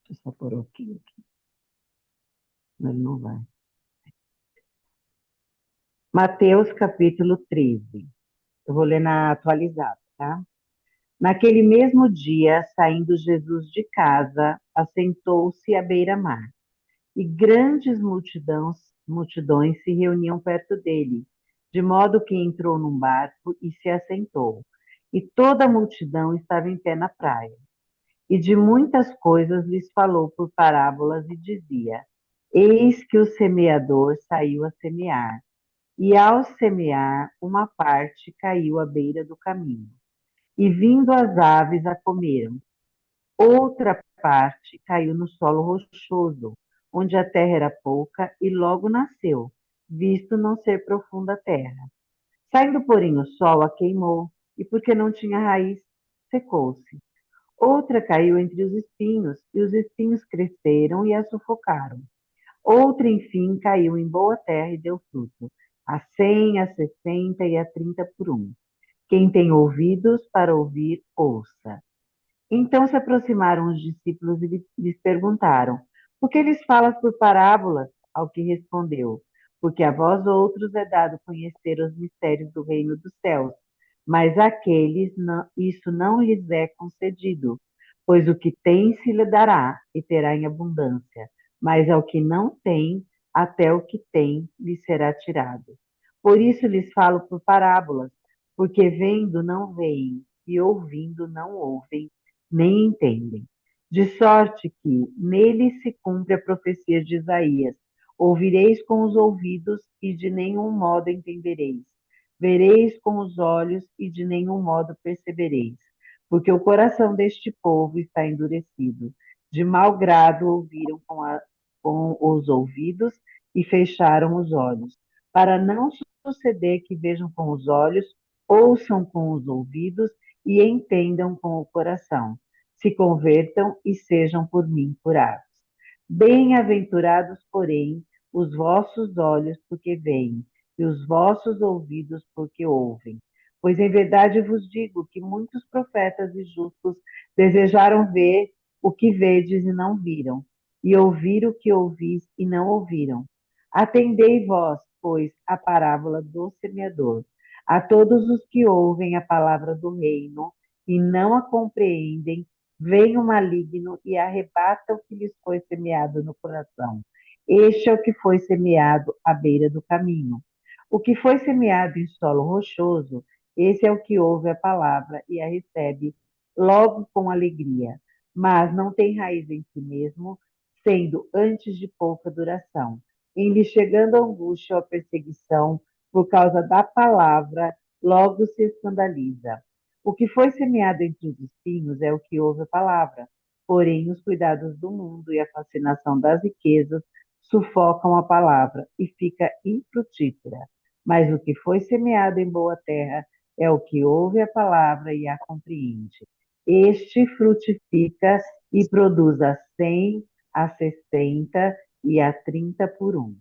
Deixa eu só pôr aqui, mas ele não vai. Mateus capítulo 13. Eu vou ler na atualizada, tá? Naquele mesmo dia, saindo Jesus de casa, assentou-se à beira-mar, e grandes multidões se reuniam perto dele, de modo que entrou num barco e se assentou. E toda a multidão estava em pé na praia. E de muitas coisas lhes falou por parábolas e dizia: Eis que o semeador saiu a semear. E ao semear, uma parte caiu à beira do caminho, e vindo as aves a comeram. Outra parte caiu no solo rochoso, onde a terra era pouca, e logo nasceu, visto não ser profunda a terra. Saindo, porém, o sol a queimou, e porque não tinha raiz, secou-se. Outra caiu entre os espinhos, e os espinhos cresceram e a sufocaram. Outra, enfim, caiu em boa terra e deu fruto, a 100, a 60 e a 30 por um. Quem tem ouvidos para ouvir, ouça. Então se aproximaram os discípulos e lhes perguntaram: Por que lhes falas por parábolas? Ao que respondeu: Porque a vós outros é dado conhecer os mistérios do reino dos céus, mas àqueles isso não lhes é concedido, pois o que tem se lhe dará e terá em abundância, mas ao que não tem, até o que tem lhe será tirado. Por isso lhes falo por parábolas, porque vendo não veem e ouvindo não ouvem nem entendem. De sorte que nele se cumpre a profecia de Isaías: ouvireis com os ouvidos e de nenhum modo entendereis. Vereis com os olhos e de nenhum modo percebereis. Porque o coração deste povo está endurecido. De mau grado ouviram com os ouvidos e fecharam os olhos, para não suceder que vejam com os olhos, ouçam com os ouvidos e entendam com o coração, se convertam e sejam por mim curados. Bem-aventurados, porém, os vossos olhos, porque veem, e os vossos ouvidos, porque ouvem. Pois em verdade vos digo que muitos profetas e justos desejaram ver o que vedes e não viram, e ouvir o que ouvis e não ouviram. Atendei vós, pois, a parábola do semeador. A todos os que ouvem a palavra do reino e não a compreendem, vem o maligno e arrebata o que lhes foi semeado no coração. Este é o que foi semeado à beira do caminho. O que foi semeado em solo rochoso, esse é o que ouve a palavra e a recebe logo com alegria, mas não tem raiz em si mesmo, sendo antes de pouca duração. Em lhe chegando a angústia ou a perseguição, por causa da palavra, logo se escandaliza. O que foi semeado entre os espinhos é o que ouve a palavra, porém os cuidados do mundo e a fascinação das riquezas sufocam a palavra e fica infrutífera. Mas o que foi semeado em boa terra é o que ouve a palavra e a compreende. Este frutifica e produz a 100, a 60 e a 30 por um.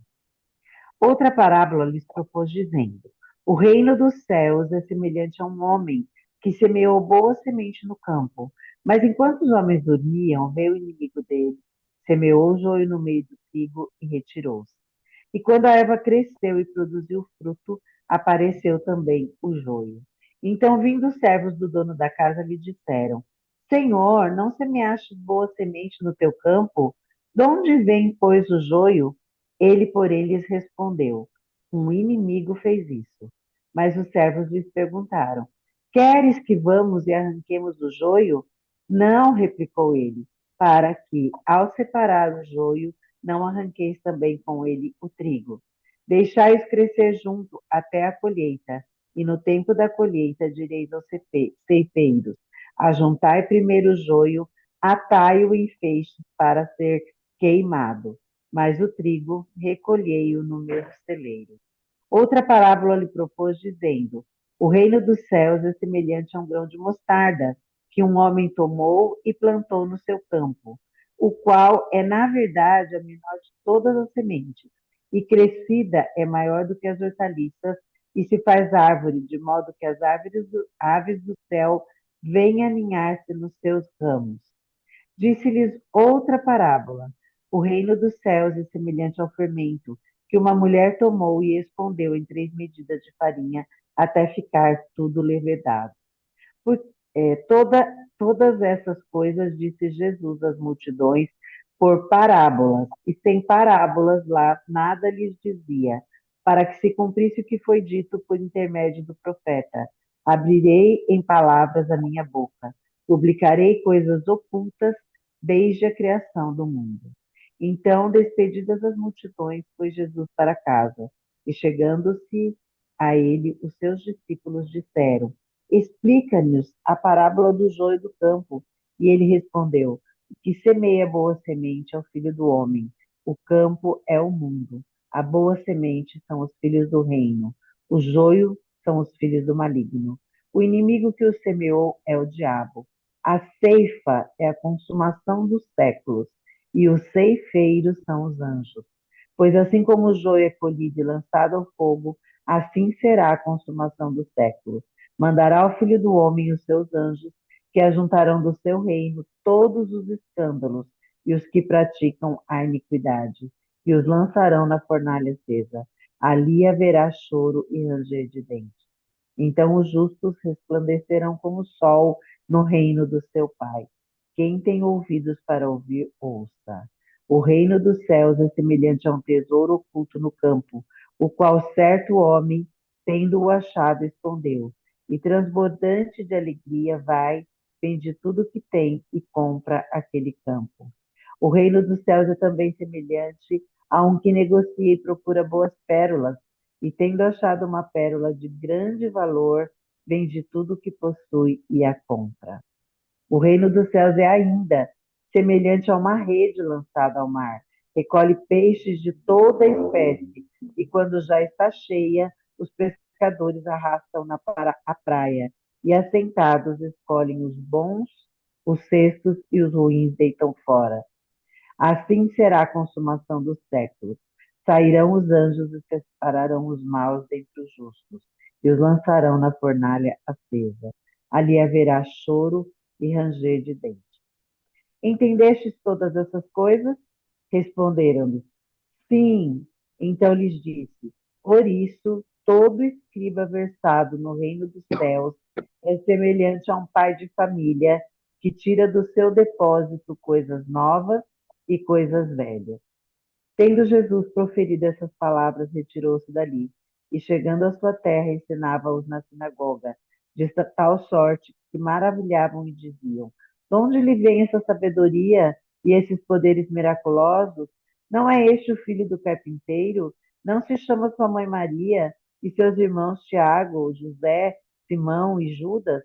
Outra parábola lhes propôs, dizendo: O reino dos céus é semelhante a um homem que semeou boa semente no campo. Mas enquanto os homens dormiam, veio o inimigo dele, semeou o joio no meio do trigo e retirou-se. E quando a erva cresceu e produziu fruto, apareceu também o joio. Então, vindo os servos do dono da casa, lhe disseram: Senhor, não semeaste boa semente no teu campo? De onde vem, pois, o joio? Ele, porém, lhes respondeu: Um inimigo fez isso. Mas os servos lhes perguntaram: Queres que vamos e arranquemos o joio? Não, replicou ele, para que, ao separar o joio, não arranqueis também com ele o trigo. Deixai-os crescer junto até a colheita, e no tempo da colheita direis aos ceifeiros: Ajuntai primeiro o joio, atai-o em feixes para ser queimado, mas o trigo recolhei-o no meu celeiro. Outra parábola lhe propôs, dizendo: O reino dos céus é semelhante a um grão de mostarda, que um homem tomou e plantou no seu campo, o qual é, na verdade, a menor de todas as sementes, e crescida é maior do que as hortaliças, e se faz árvore, de modo que as aves do céu vêm aninhar-se nos seus ramos. Disse-lhes outra parábola. O reino dos céus é semelhante ao fermento que uma mulher tomou e escondeu em 3 medidas de farinha até ficar tudo levedado. Por, todas essas coisas disse Jesus às multidões por parábolas, e sem parábolas lá nada lhes dizia, para que se cumprisse o que foi dito por intermédio do profeta. Abrirei em palavras a minha boca, publicarei coisas ocultas desde a criação do mundo. Então, despedidas as multidões, foi Jesus para casa, e chegando-se a ele, os seus discípulos disseram: Explica-nos a parábola do joio e do campo. E ele respondeu: O que semeia boa semente é o filho do homem. O campo é o mundo. A boa semente são os filhos do reino. O joio são os filhos do maligno. O inimigo que o semeou é o diabo. A ceifa é a consumação dos séculos, e os ceifeiros são os anjos. Pois assim como o joio é colhido e lançado ao fogo, assim será a consumação dos séculos. Mandará ao Filho do Homem os seus anjos, que ajuntarão do seu reino todos os escândalos e os que praticam a iniquidade, e os lançarão na fornalha acesa. Ali haverá choro e ranger de dentes. Então os justos resplandecerão como o sol no reino do seu Pai. Quem tem ouvidos para ouvir, ouça. O reino dos céus é semelhante a um tesouro oculto no campo, o qual certo homem, tendo-o achado, escondeu. E transbordante de alegria vai, vende tudo o que tem e compra aquele campo. O reino dos céus é também semelhante a um que negocia e procura boas pérolas, e tendo achado uma pérola de grande valor, vende tudo o que possui e a compra. O reino dos céus é ainda semelhante a uma rede lançada ao mar. Recolhe peixes de toda espécie, e quando já está cheia, os pescadores arrastam-na para a praia, e assentados escolhem os bons, os cestos e os ruins deitam fora. Assim será a consumação dos séculos. Sairão os anjos e separarão os maus dentre os justos, e os lançarão na fornalha acesa. Ali haverá choro e ranger de dentes. Entendestes todas essas coisas? Responderam-lhe: Sim. Então lhes disse: Por isso, todo escriba versado no reino dos céus é semelhante a um pai de família que tira do seu depósito coisas novas e coisas velhas. Tendo Jesus proferido essas palavras, retirou-se dali, e chegando à sua terra, ensinava-os na sinagoga, de tal sorte que maravilhavam e diziam: De onde lhe vem essa sabedoria e esses poderes miraculosos? Não é este o filho do carpinteiro? Não se chama sua mãe Maria e seus irmãos Tiago, José, Simão e Judas?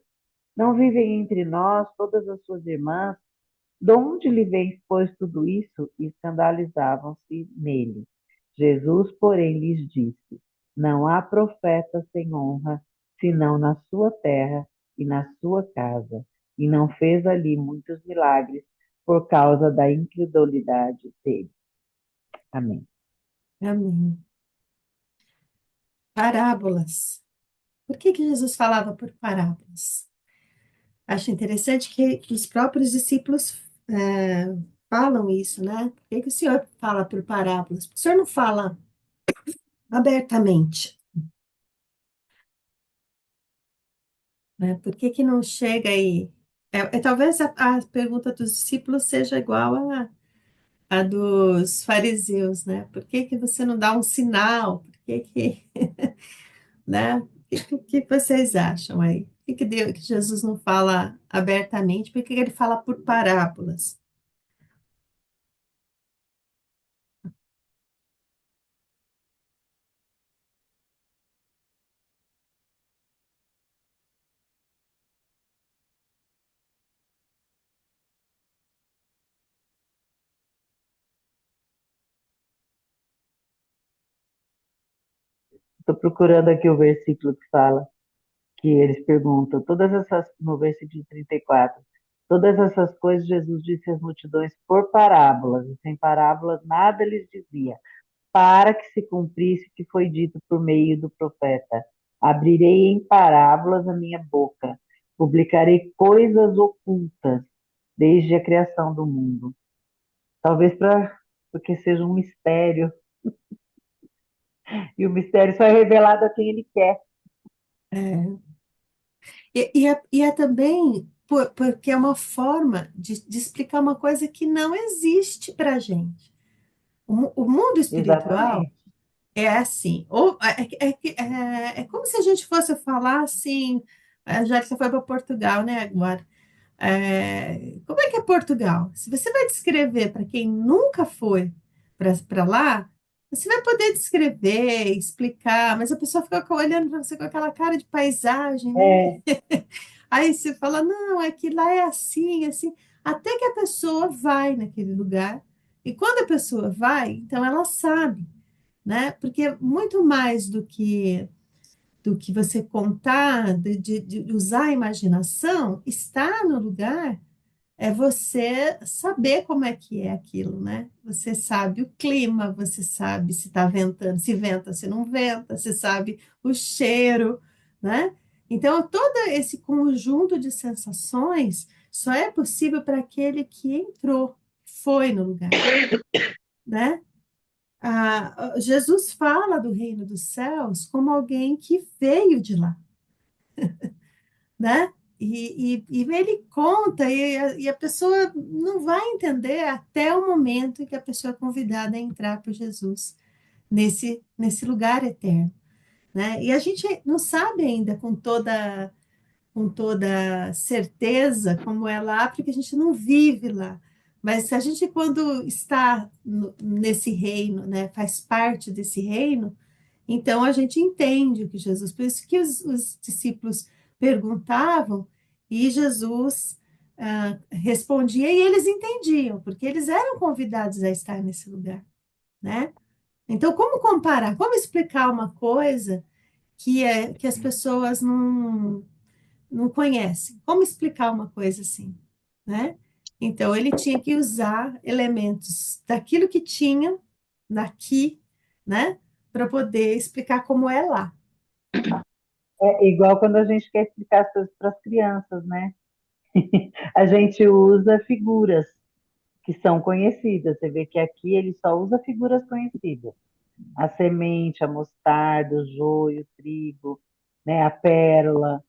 Não vivem entre nós todas as suas irmãs? De onde lhe vem, pois, tudo isso? E escandalizavam-se nele. Jesus, porém, lhes disse: Não há profeta sem honra, senão na sua terra e na sua casa. E não fez ali muitos milagres por causa da incredulidade dele. Amém. Amém. Parábolas. Por que que Jesus falava por parábolas? Acho interessante que os próprios discípulos falam isso, né? Por que que o Senhor fala por parábolas? O Senhor não fala abertamente, né? Por que que não chega aí? Talvez a pergunta dos discípulos seja igual a dos fariseus, né? Por que que você não dá um sinal? Por que que, né? O que vocês acham aí? Por que que que Jesus não fala abertamente? Por que que ele fala por parábolas? Estou procurando aqui o versículo que fala, que eles perguntam, no versículo 34, todas essas coisas Jesus disse às multidões por parábolas, e sem parábolas nada lhes dizia, para que se cumprisse o que foi dito por meio do profeta. Abrirei em parábolas a minha boca, publicarei coisas ocultas desde a criação do mundo. Talvez porque seja um mistério, e o mistério só é revelado a quem ele quer. É. E é também porque é uma forma de explicar uma coisa que não existe para a gente. O mundo espiritual Exatamente. é assim, ou é como se a gente fosse falar assim, já que você foi para Portugal, né, agora? Como é que é Portugal? Se você vai descrever para quem nunca foi para lá, você vai poder descrever, explicar, mas a pessoa fica olhando para você com aquela cara de paisagem, né? É, Aí você fala, não, é que lá é assim, assim, até que a pessoa vai naquele lugar. E quando a pessoa vai, então ela sabe, né? Porque muito mais do que você contar, de usar a imaginação, estar no lugar é você saber como é que é aquilo, né? Você sabe o clima, você sabe se está ventando, se venta, se não venta, você sabe o cheiro, né? Então, todo esse conjunto de sensações só é possível para aquele que entrou, foi no lugar, né? Jesus fala do reino dos céus como alguém que veio de lá, né? E ele conta, e a pessoa não vai entender até o momento em que a pessoa é convidada a entrar por Jesus nesse lugar eterno, né? E a gente não sabe ainda com toda certeza como é lá, porque a gente não vive lá. Mas a gente, quando está nesse reino, né, faz parte desse reino, então a gente entende o que Jesus, por isso que os discípulos perguntavam e Jesus respondia e eles entendiam, porque eles eram convidados a estar nesse lugar, né? Então, como comparar? Como explicar uma coisa que as pessoas não conhecem? Como explicar uma coisa assim, né? Então, ele tinha que usar elementos daquilo que tinha daqui, né? Para poder explicar como é lá. é igual quando a gente quer explicar as coisas para as crianças, né? A gente usa figuras que são conhecidas. Você vê que aqui ele só usa figuras conhecidas. A semente, a mostarda, o joio, o trigo, né? A pérola.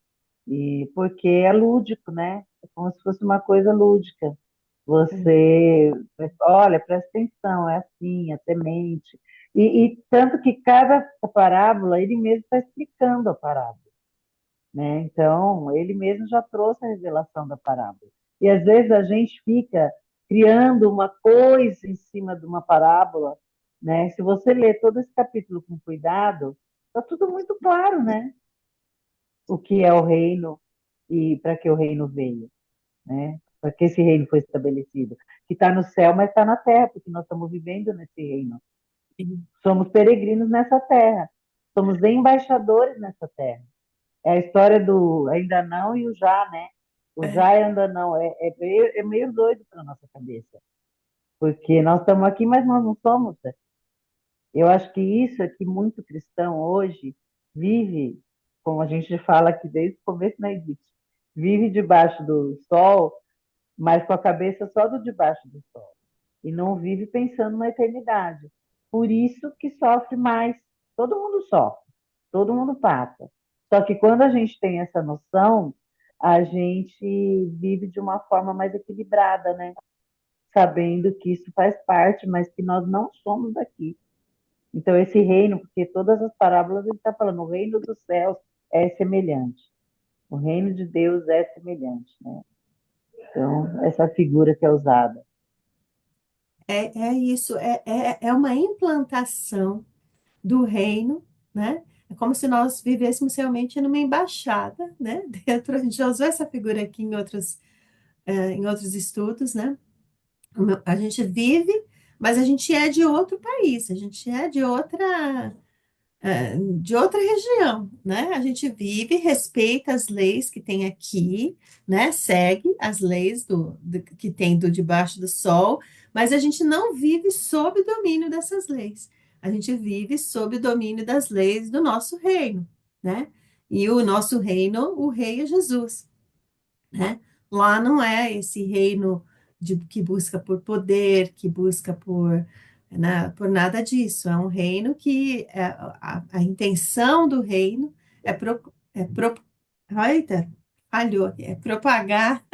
E porque é lúdico, né? É como se fosse uma coisa lúdica. Você, olha, presta atenção, é assim, a semente. E tanto que cada parábola, ele mesmo está explicando a parábola, né? Então, ele mesmo já trouxe a revelação da parábola. E às vezes a gente fica criando uma coisa em cima de uma parábola, né? Se você ler todo esse capítulo com cuidado, está tudo muito claro, né? O que é o reino e para que o reino veio, né? Para que esse reino foi estabelecido. Que está no céu, mas está na terra, porque nós estamos vivendo nesse reino. Somos peregrinos nessa terra. Somos embaixadores nessa terra. É a história do ainda não e o já, né? O É, já e ainda não. É meio doido para nossa cabeça. Porque nós estamos aqui, mas nós não somos. Né? Eu acho que isso é que muito cristão hoje vive, como a gente fala aqui desde o começo na Edith, vive debaixo do sol, mas com a cabeça só do debaixo do sol. E não vive pensando na eternidade. Por isso que sofre mais. Todo mundo sofre, todo mundo passa. Só que quando a gente tem essa noção, a gente vive de uma forma mais equilibrada, né? Sabendo que isso faz parte, mas que nós não somos daqui. Então, esse reino, porque todas as parábolas ele está falando, o reino dos céus é semelhante. O reino de Deus é semelhante, né? Então, essa figura que é usada. é isso, é uma implantação do reino, né? É como se nós vivêssemos realmente numa embaixada, né? Dentro, a gente já usou essa figura aqui em outros estudos, né? A gente vive, mas a gente é de outro país, a gente é de outra região, né? A gente vive, respeita as leis que tem aqui, né? Segue as leis que tem do debaixo do sol, mas a gente não vive sob o domínio dessas leis. A gente vive sob o domínio das leis do nosso reino, né? E o nosso reino, o rei é Jesus, né? Lá não é esse reino que busca por poder, que busca por, né, por nada disso. É um reino que a intenção do reino é, eita, falhou aqui, é propagar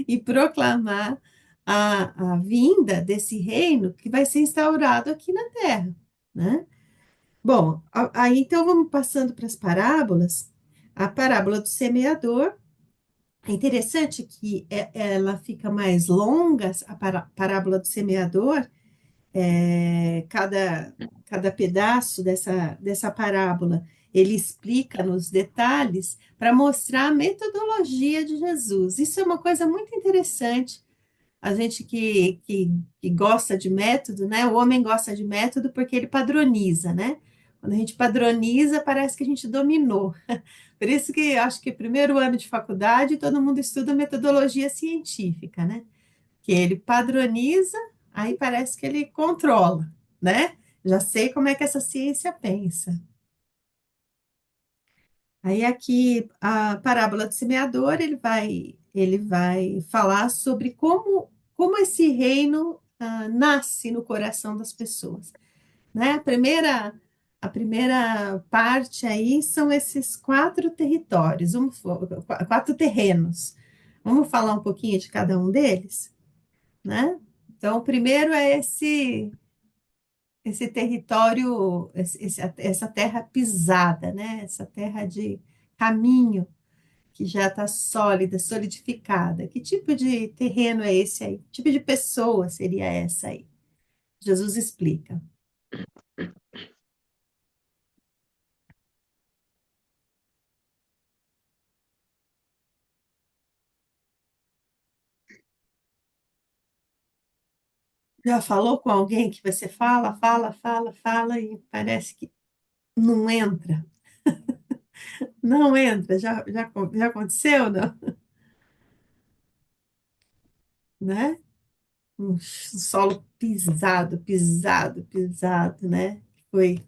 e proclamar a vinda desse reino que vai ser instaurado aqui na Terra, né? Bom, aí então vamos passando para as parábolas. A parábola do semeador é interessante que ela fica mais longa, a parábola do semeador, cada pedaço dessa parábola, ele explica nos detalhes para mostrar a metodologia de Jesus. Isso é uma coisa muito interessante. A gente que gosta de método, né? O homem gosta de método porque ele padroniza, né? Quando a gente padroniza, parece que a gente dominou. Por isso que acho que primeiro ano de faculdade todo mundo estuda metodologia científica, né? Que ele padroniza, aí parece que ele controla, né? Já sei como é que essa ciência pensa. Aí aqui a parábola do semeador, ele vai falar sobre como esse reino nasce no coração das pessoas, né? A primeira parte aí são esses quatro territórios, quatro terrenos. Vamos falar um pouquinho de cada um deles, né? Então, o primeiro é esse território, essa terra pisada, né? Essa terra de caminho que já está sólida, solidificada. Que tipo de terreno é esse aí? Que tipo de pessoa seria essa aí? Jesus explica. Já falou com alguém que você fala, fala, fala, fala e parece que não entra? Não entra. Já aconteceu, não? Né? Um solo pisado, pisado, pisado, né? Foi.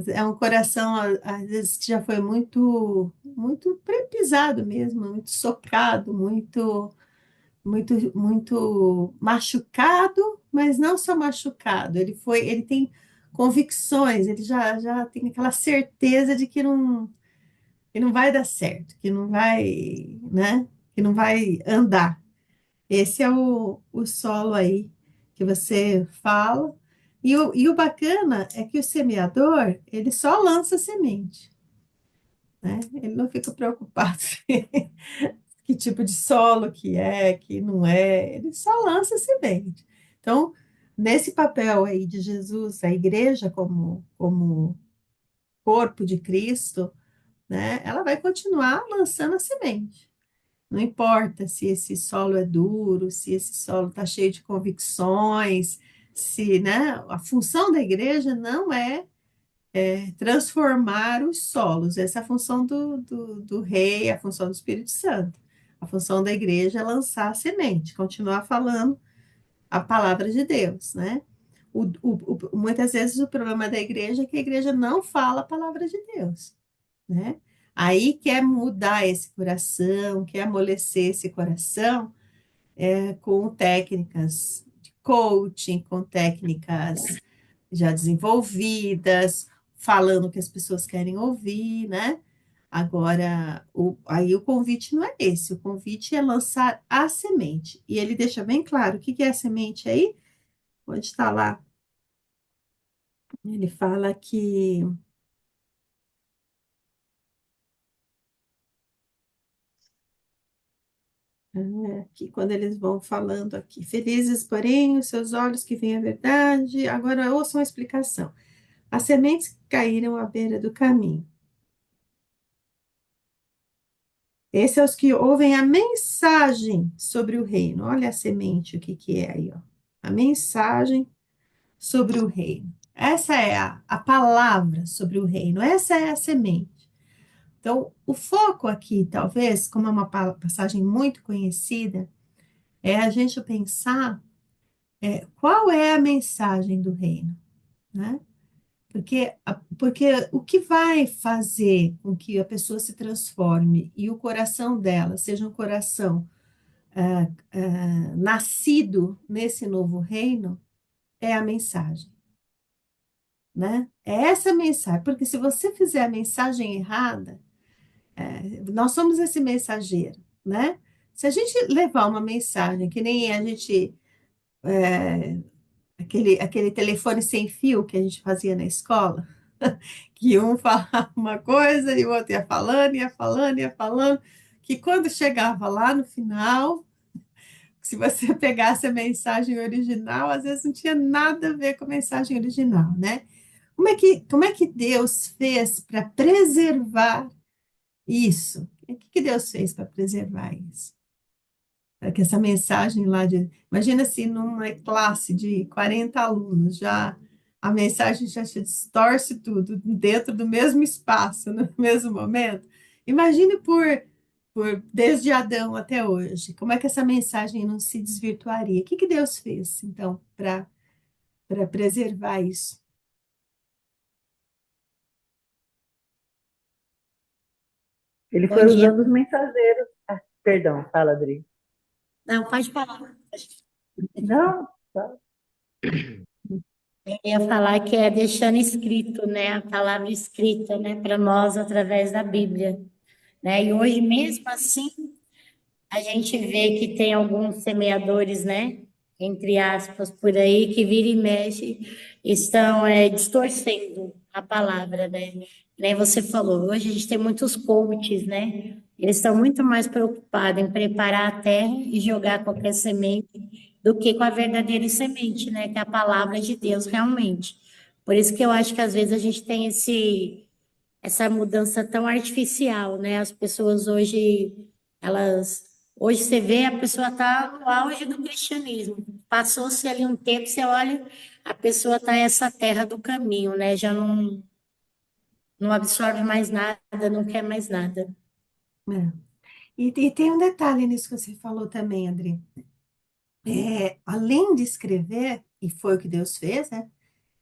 É um coração, às vezes, que já foi muito, muito pisado mesmo, muito socado, muito, muito, muito machucado, mas não só machucado. Ele tem convicções, ele já tem aquela certeza de que não vai dar certo, que não vai, né? Que não vai andar. Esse é o solo aí que você fala. E o bacana é que o semeador, ele só lança semente, né? Ele não fica preocupado que tipo de solo que não é, ele só lança semente. Então, nesse papel aí de Jesus, a igreja como corpo de Cristo, né? Ela vai continuar lançando a semente. Não importa se esse solo é duro, se esse solo está cheio de convicções, se, né, a função da igreja não é transformar os solos, essa é a função do rei, a função do Espírito Santo. A função da igreja é lançar a semente, continuar falando a palavra de Deus, né? Muitas vezes o problema da igreja é que a igreja não fala a palavra de Deus, né? Aí quer mudar esse coração, quer amolecer esse coração, com técnicas de coaching, com técnicas já desenvolvidas, falando o que as pessoas querem ouvir, né? Agora, aí o convite não é esse, o convite é lançar a semente. E ele deixa bem claro o que é a semente aí, onde está lá. Ele fala que quando eles vão falando aqui, felizes, porém, os seus olhos que veem a verdade. Agora ouçam a explicação. As sementes caíram à beira do caminho. Esses são os que ouvem a mensagem sobre o reino. Olha a semente, o que é aí, ó. A mensagem sobre o reino. Essa é a palavra sobre o reino. Essa é a semente. Então, o foco aqui, talvez, como é uma passagem muito conhecida, é a gente pensar qual é a mensagem do reino, né? Porque o que vai fazer com que a pessoa se transforme e o coração dela seja um coração nascido nesse novo reino é a mensagem, né? É essa mensagem, porque se você fizer a mensagem errada, nós somos esse mensageiro, né? Se a gente levar uma mensagem que nem a gente, aquele telefone sem fio que a gente fazia na escola, que um falava uma coisa e o outro ia falando, ia falando, ia falando, que quando chegava lá no final, se você pegasse a mensagem original, às vezes não tinha nada a ver com a mensagem original, né? Como é que Deus fez para preservar isso? O que Deus fez para preservar isso? Para que essa mensagem lá de. Imagina se numa classe de 40 alunos, já a mensagem já se distorce tudo dentro do mesmo espaço, no mesmo momento. Imagine desde Adão até hoje. Como é que essa mensagem não se desvirtuaria? O que Deus fez, então, para preservar isso? Ele Bom foi dia. usando os mensageiros. Ah, perdão, fala, Adri. Não, pode falar. Não, tá. Eu ia falar que é deixando escrito, né, a palavra escrita, né, para nós através da Bíblia, né? E hoje mesmo assim, a gente vê que tem alguns semeadores, né, entre aspas, por aí, que vira e mexe, estão distorcendo a palavra, né? Nem você falou, hoje a gente tem muitos coaches, né? Eles estão muito mais preocupados em preparar a terra e jogar qualquer semente do que com a verdadeira semente, né? Que é a palavra de Deus realmente. Por isso que eu acho que às vezes a gente tem essa mudança tão artificial, né? As pessoas hoje você vê a pessoa está no auge do cristianismo. Passou-se ali um tempo, você olha, a pessoa está nessa terra do caminho, né? Já não absorve mais nada, não quer mais nada. É. E tem um detalhe nisso que você falou também, André. Além de escrever, e foi o que Deus fez, né?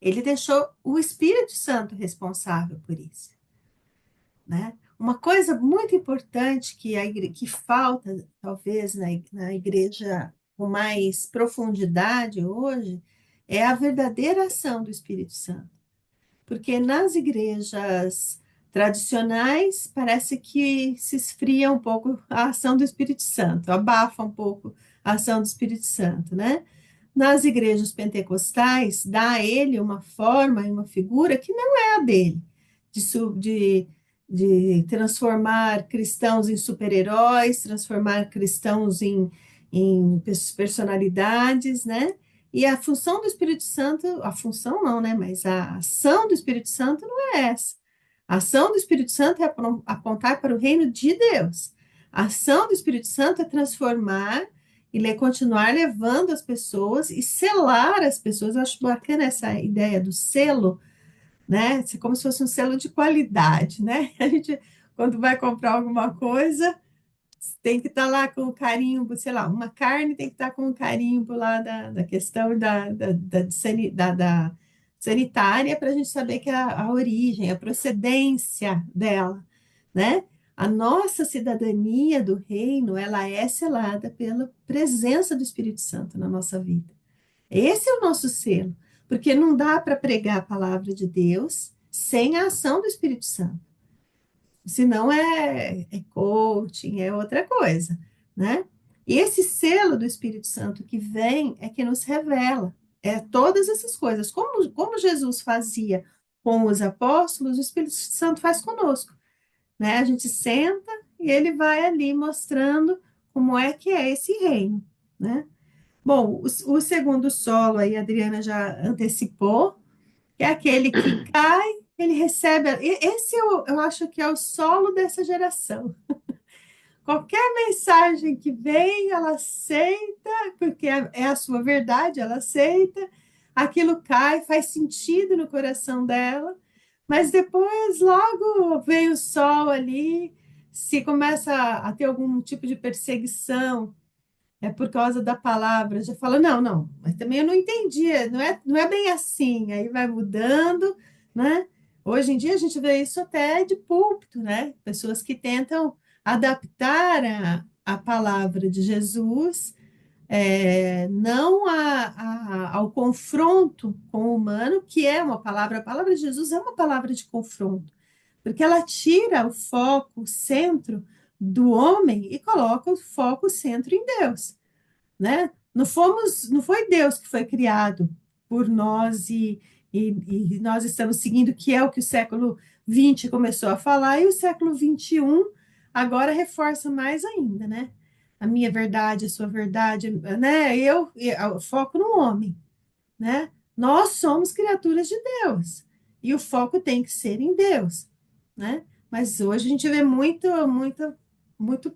Ele deixou o Espírito Santo responsável por isso, né? Uma coisa muito importante que falta, talvez, na igreja com mais profundidade hoje, é a verdadeira ação do Espírito Santo. Porque nas igrejas tradicionais parece que se esfria um pouco a ação do Espírito Santo, abafa um pouco a ação do Espírito Santo, né? Nas igrejas pentecostais, dá a ele uma forma e uma figura que não é a dele, de, de transformar cristãos em super-heróis, transformar cristãos em personalidades, né? E a função do Espírito Santo, a função não, né? Mas a ação do Espírito Santo não é essa. A ação do Espírito Santo é apontar para o reino de Deus. A ação do Espírito Santo é transformar e continuar levando as pessoas e selar as pessoas. Eu acho bacana essa ideia do selo, né? É como se fosse um selo de qualidade, né? A gente, quando vai comprar alguma coisa, tem que estar lá com o carimbo, sei lá, uma carne tem que estar com o carimbo lá da questão da sanitária para a gente saber que é a origem, a procedência dela, né? A nossa cidadania do reino, ela é selada pela presença do Espírito Santo na nossa vida. Esse é o nosso selo, porque não dá para pregar a palavra de Deus sem a ação do Espírito Santo. Senão é coaching, é outra coisa, né? E esse selo do Espírito Santo que vem é que nos revela todas essas coisas. Como Jesus fazia com os apóstolos, o Espírito Santo faz conosco, né? A gente senta e ele vai ali mostrando como é que é esse reino, né? Bom, o segundo solo aí a Adriana já antecipou, que é aquele que cai, ele recebe. Esse eu acho que é o solo dessa geração. Qualquer mensagem que vem, ela aceita, porque é a sua verdade, ela aceita, aquilo cai, faz sentido no coração dela, mas depois logo vem o sol ali, se começa a ter algum tipo de perseguição, é por causa da palavra, já fala, não, não, mas também eu não entendi, não é bem assim, aí vai mudando, né? Hoje em dia a gente vê isso até de púlpito, né? Pessoas que tentam adaptar a palavra de Jesus, não ao confronto com o humano, que é uma palavra, a palavra de Jesus é uma palavra de confronto, porque ela tira o foco, o centro do homem e coloca o foco, o centro em Deus, né? Não foi Deus que foi criado por nós e nós estamos seguindo, que é o que o século XX começou a falar, e o século XXI agora reforça mais ainda, né? A minha verdade, a sua verdade, né? O foco no homem, né? Nós somos criaturas de Deus e o foco tem que ser em Deus, né? Mas hoje a gente vê muito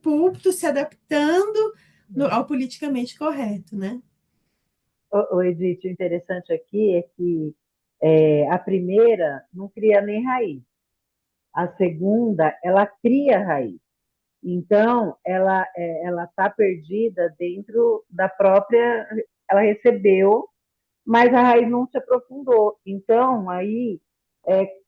púlpito se adaptando ao politicamente correto, né? O Edith, o interessante aqui é que a primeira não cria nem raiz. A segunda, ela cria raiz. Então, ela está perdida dentro da própria. Ela recebeu, mas a raiz não se aprofundou. Então, aí,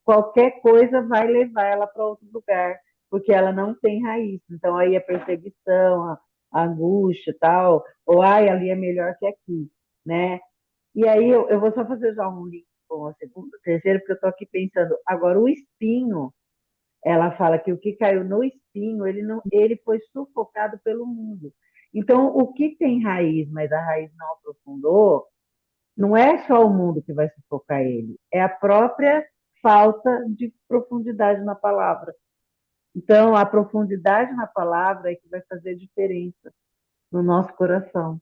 qualquer coisa vai levar ela para outro lugar, porque ela não tem raiz. Então, aí a perseguição, a angústia e tal, ou ai, ali é melhor que aqui, né? E aí eu vou só fazer já um link com a segunda, terceira, porque eu estou aqui pensando, agora o espinho, ela fala que o que caiu no espinho, ele não, ele foi sufocado pelo mundo. Então, o que tem raiz, mas a raiz não aprofundou, não é só o mundo que vai sufocar ele, é a própria falta de profundidade na palavra. Então, a profundidade na palavra é que vai fazer diferença no nosso coração,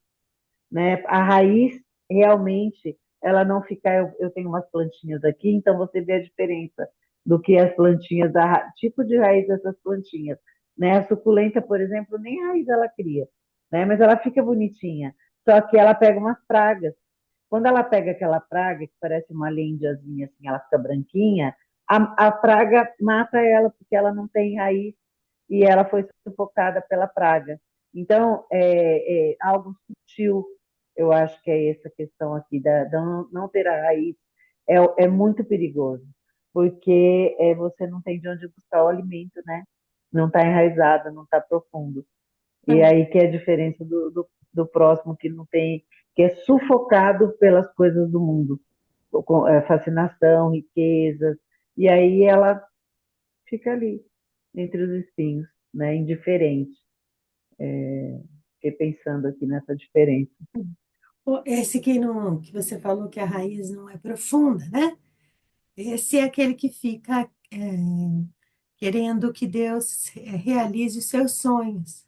né? A raiz realmente, ela não fica. Eu tenho umas plantinhas aqui, então você vê a diferença do que as plantinhas, tipo de raiz dessas plantinhas, né? A suculenta, por exemplo, nem raiz ela cria, né? Mas ela fica bonitinha. Só que ela pega umas pragas. Quando ela pega aquela praga que parece uma lendiazinha, assim, ela fica branquinha, a praga mata ela porque ela não tem raiz e ela foi sufocada pela praga. Então, é algo sutil, eu acho que é essa questão aqui, da não ter a raiz, é muito perigoso, porque você não tem de onde buscar o alimento, né? Não está enraizado, não está profundo. E aí que é a diferença do próximo que não tem, que é sufocado pelas coisas do mundo, com fascinação, riquezas, e aí ela fica ali, entre os espinhos, né? Indiferente. Fiquei pensando aqui nessa diferença. Esse que não, que você falou que a raiz não é profunda, né? Esse é aquele que fica querendo que Deus realize os seus sonhos,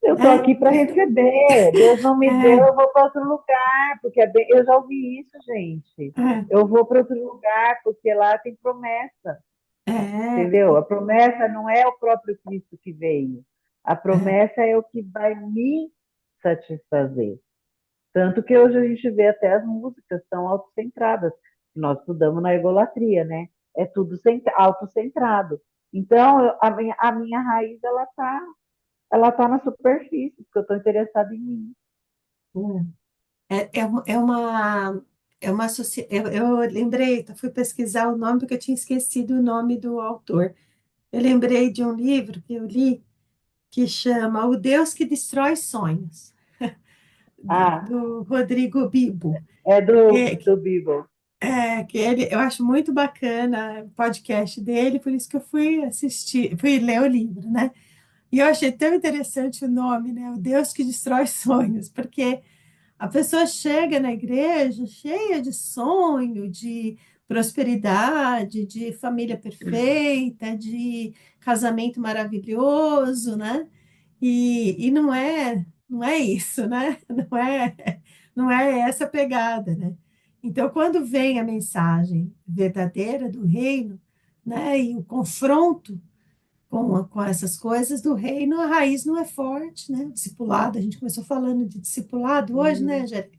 Eu estou né? aqui para receber. Deus não me deu, É, eu vou para outro lugar, porque eu já ouvi isso, gente. é, Eu vou para outro lugar, porque lá tem promessa, entendeu? porque A promessa não é o próprio Cristo que veio. A é, promessa é o que vai me satisfazer. Tanto que hoje a gente vê até as músicas são autocentradas. Nós estudamos na egolatria, né? É tudo autocentrado. Então, a minha raiz, ela tá na superfície, porque eu estou interessada em mim. é uma eu lembrei, fui pesquisar o nome porque eu tinha esquecido o nome do autor. Eu lembrei de um livro que eu li que chama O Deus que Destrói Sonhos, Ah, do Rodrigo Bibo. é do, É, do Bible. que eu acho muito bacana o podcast dele, por isso que eu fui assistir, fui ler o livro, né? E eu achei tão interessante o nome, né? O Deus que Destrói Sonhos, porque a pessoa chega na igreja cheia de sonho, de prosperidade, de família perfeita, de casamento maravilhoso, né? E não é isso, né? Não é essa pegada, né? Então, quando vem a mensagem verdadeira do reino, né, e o confronto com essas coisas do reino, a raiz não é forte, né? O discipulado, a gente começou falando de discipulado hoje, né, Uhum, Angélica?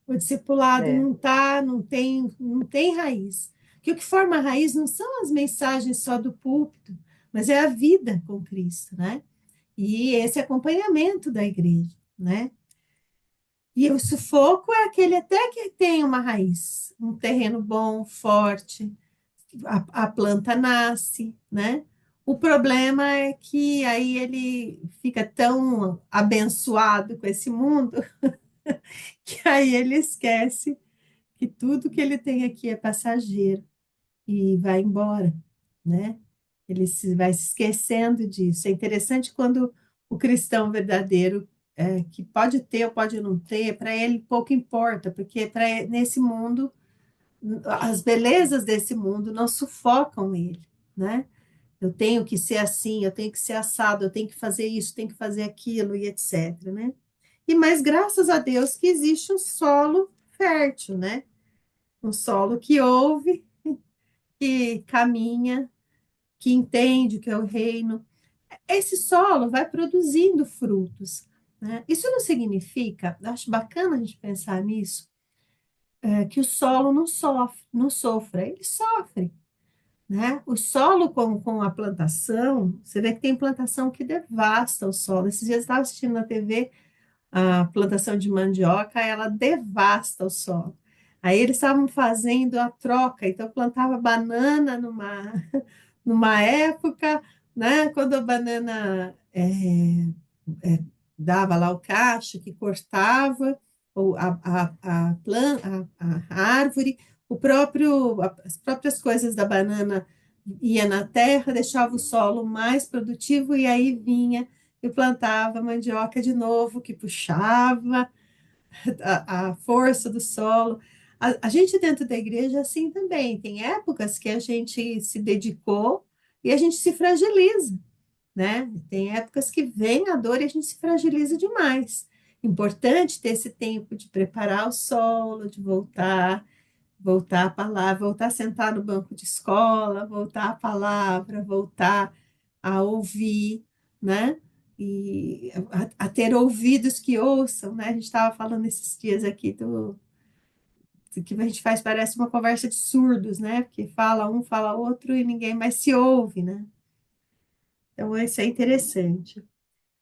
O discipulado é. não tem raiz. Que o que forma a raiz não são as mensagens só do púlpito, mas é a vida com Cristo, né? E esse acompanhamento da igreja, né? E o sufoco é aquele até que tem uma raiz, um terreno bom, forte, a planta nasce, né? O problema é que aí ele fica tão abençoado com esse mundo que aí ele esquece que tudo que ele tem aqui é passageiro e vai embora, né? Ele vai se esquecendo disso. É interessante quando o cristão verdadeiro, que pode ter ou pode não ter, para ele pouco importa, porque nesse mundo, as belezas desse mundo não sufocam ele, né? Eu tenho que ser assim, eu tenho que ser assado, eu tenho que fazer isso, tenho que fazer aquilo e etc, né? E mais graças a Deus que existe um solo fértil, né? Um solo que ouve, que caminha, que entende o que é o reino. Esse solo vai produzindo frutos, né? Isso não significa, eu acho bacana a gente pensar nisso, que o solo não sofre, não sofra, ele sofre, né? O solo com a plantação, você vê que tem plantação que devasta o solo. Esses dias eu estava assistindo na TV a plantação de mandioca, ela devasta o solo. Aí eles estavam fazendo a troca, então plantava banana numa época, né? Quando a banana dava lá o cacho que cortava ou a árvore, as próprias coisas da banana ia na terra, deixava o solo mais produtivo e aí vinha e plantava mandioca de novo, que puxava a força do solo. A gente dentro da igreja é assim também, tem épocas que a gente se dedicou e a gente se fragiliza, né? Tem épocas que vem a dor e a gente se fragiliza demais. Importante ter esse tempo de preparar o solo, de voltar à palavra, voltar a sentar no banco de escola, voltar à palavra, voltar a ouvir, né? E a ter ouvidos que ouçam, né? A gente estava falando esses dias aqui do que a gente faz, parece uma conversa de surdos, né? Porque fala um, fala outro e ninguém mais se ouve, né? Então, isso é interessante.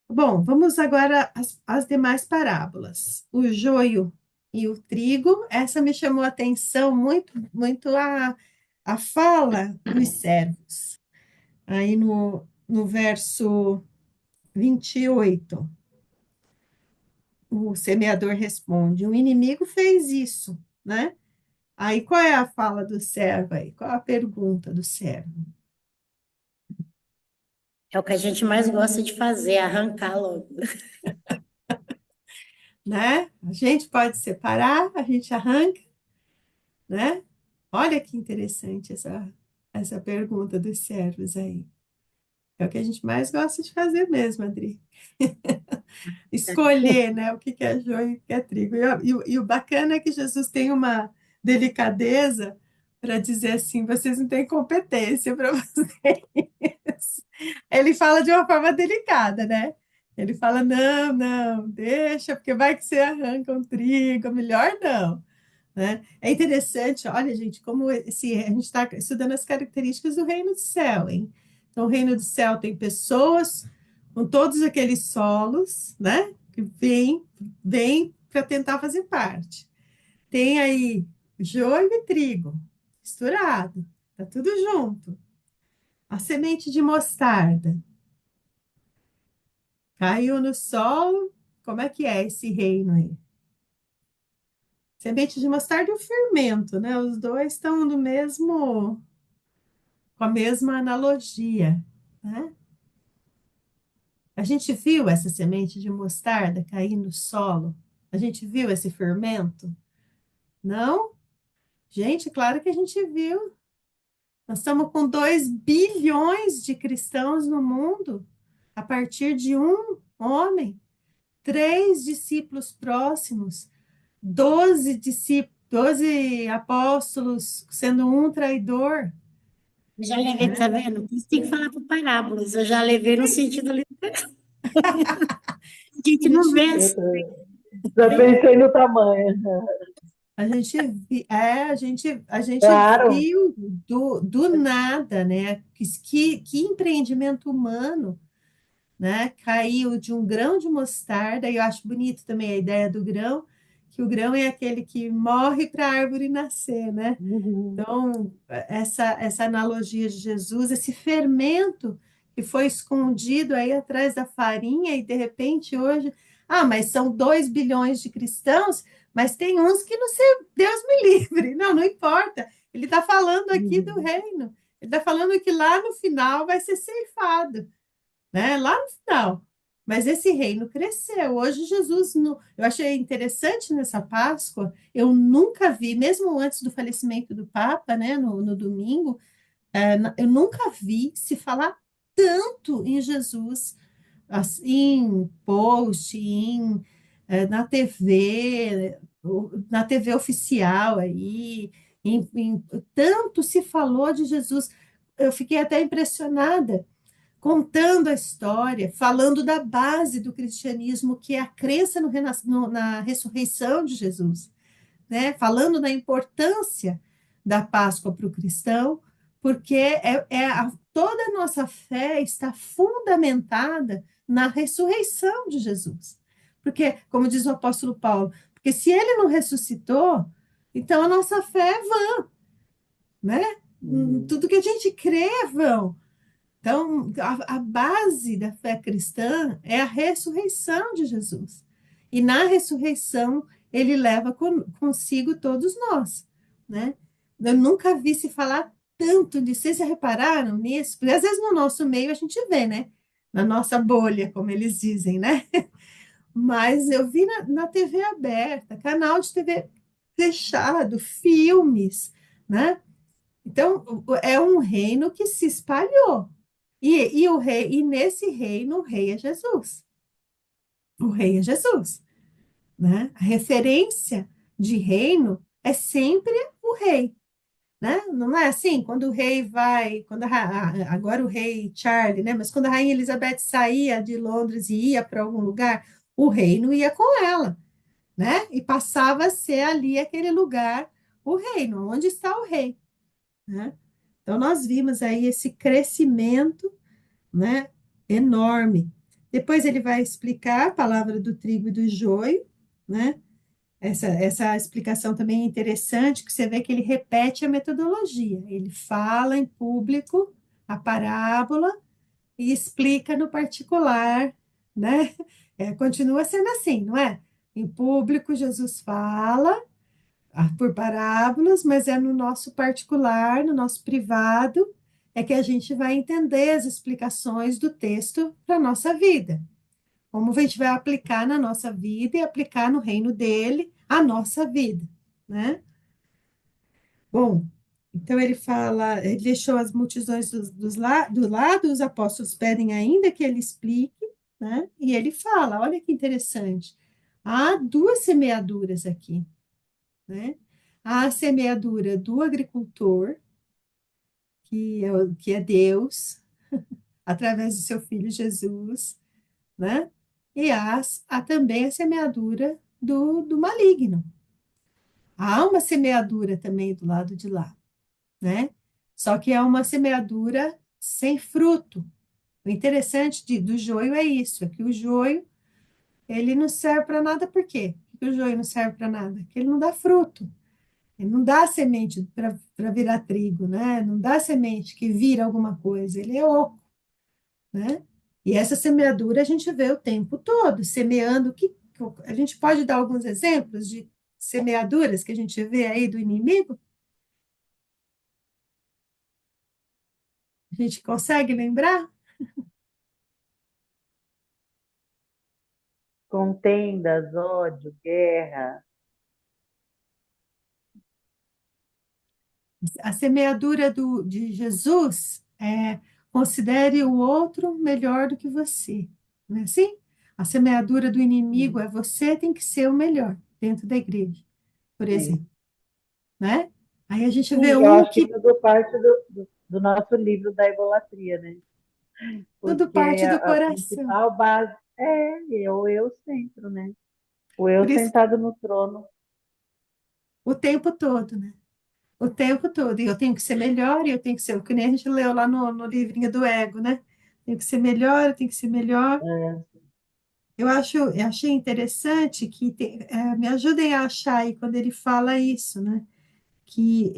Bom, vamos agora às demais parábolas. O joio e o trigo, essa me chamou a atenção muito, muito a fala dos servos. Aí no verso 28, o semeador responde: o inimigo fez isso, né? Aí qual é a fala do servo aí? Qual é a pergunta do servo? É o que a gente mais gosta de fazer, arrancar logo. Né? A gente pode separar, a gente arranca, né? Olha que interessante essa pergunta dos servos aí. É o que a gente mais gosta de fazer mesmo, Adri. Escolher, né, o que que é joio e o que é trigo. E o bacana é que Jesus tem uma delicadeza para dizer assim, vocês não têm competência para fazer isso. Ele fala de uma forma delicada, né? Ele fala, não, não, deixa, porque vai que você arranca um trigo, melhor não, né? É interessante, olha, gente, como a gente está estudando as características do reino do céu, hein? Então, o reino do céu tem pessoas com todos aqueles solos, né? Que vem para tentar fazer parte. Tem aí joio e trigo misturado, tá tudo junto. A semente de mostarda caiu no solo. Como é que é esse reino aí? Semente de mostarda e o fermento, né? Os dois estão com a mesma analogia, né? A gente viu essa semente de mostarda cair no solo? A gente viu esse fermento? Não? Gente, claro que a gente viu. Nós estamos com 2 bilhões de cristãos no mundo, a partir de um homem, 3 discípulos próximos, 12 discípulos, 12 apóstolos, sendo um traidor. Eu já levei, tá vendo? Por isso tem que falar por parábolas. Eu já levei no sentido literal. A A gente não gente vê Eu assim. já pensei no tamanho. A gente Claro. viu do nada, né? Que empreendimento humano, né? Caiu de um grão de mostarda, e eu acho bonito também a ideia do grão, Que o grão é aquele que morre para a árvore nascer, né? Uhum. Então, essa analogia de Jesus, esse fermento que foi escondido aí atrás da farinha e de repente hoje, mas são 2 bilhões de cristãos, mas tem uns que não sei, Deus me livre. Não, não importa. Ele está falando aqui do Uhum. reino. Ele está falando que lá no final vai ser ceifado, né? Lá no final. Mas esse reino cresceu. Hoje Jesus, eu achei interessante nessa Páscoa, eu nunca vi, mesmo antes do falecimento do Papa, né, no domingo, eu nunca vi se falar tanto em Jesus, assim, em post, na TV, na TV oficial aí, tanto se falou de Jesus. Eu fiquei até impressionada contando a história, falando da base do cristianismo, que é a crença na ressurreição de Jesus, né? Falando da importância da Páscoa para o cristão, porque toda a nossa fé está fundamentada na ressurreição de Jesus. Porque, como diz o apóstolo Paulo, porque se ele não ressuscitou, então a nossa fé é vã, né? Uhum. Tudo que a gente crê é vão. Então, a base da fé cristã é a ressurreição de Jesus. E na ressurreição, ele leva consigo todos nós, né? Eu nunca vi se falar tanto disso. Vocês já repararam nisso? Porque às vezes no nosso meio a gente vê, né? Na nossa bolha, como eles dizem, né? Mas eu vi na TV aberta, canal de TV fechado, filmes, né? Então, é um reino que se espalhou. E nesse reino, o rei é Jesus. O rei é Jesus, né? A referência de reino é sempre o rei, né? Não é assim? Quando o rei vai, agora o rei Charlie, né? Mas quando a rainha Elizabeth saía de Londres e ia para algum lugar, o reino ia com ela, né? E passava a ser ali aquele lugar, o reino, onde está o rei, né? Então, nós vimos aí esse crescimento, né, enorme. Depois ele vai explicar a palavra do trigo e do joio, né? Essa explicação também é interessante, que você vê que ele repete a metodologia. Ele fala em público a parábola e explica no particular, né? Continua sendo assim, não é? Em público, Jesus fala, por parábolas, mas é no nosso particular, no nosso privado, é que a gente vai entender as explicações do texto para a nossa vida. Como a gente vai aplicar na nossa vida e aplicar no reino dele a nossa vida, né? Bom, então ele fala, ele deixou as multidões do lado, os apóstolos pedem ainda que ele explique, né? E ele fala, olha que interessante, há duas semeaduras aqui, né? A semeadura do agricultor, que é Deus, através do seu filho Jesus, né? E há também a semeadura do maligno. Há uma semeadura também do lado de lá, né? Só que é uma semeadura sem fruto. O interessante do joio é isso, é que o joio, ele não serve para nada, por quê? Por que o joio não serve para nada? Porque ele não dá fruto. Ele não dá semente para virar trigo, né? Não dá semente que vira alguma coisa, ele é oco, né? E essa semeadura a gente vê o tempo todo, semeando. A gente pode dar alguns exemplos de semeaduras que a gente vê aí do inimigo? A gente consegue lembrar? Contendas, ódio, guerra. A semeadura de Jesus é considere o outro melhor do que você, não é assim? A semeadura do inimigo é você tem que ser o melhor dentro da igreja, por Sim. exemplo, né? Aí a gente vê Sim, eu um acho que que tudo parte do nosso livro da idolatria, né? tudo Porque parte do a coração. principal base é o eu centro, né? O eu Por isso, sentado no trono. o tempo todo, né? O tempo todo. E eu tenho que ser melhor, e eu tenho que ser o que nem a gente leu lá no livrinho do ego, né? Tenho que ser melhor, eu tenho que ser melhor. É, eu achei interessante que me ajudem a achar aí quando ele fala isso, né? Que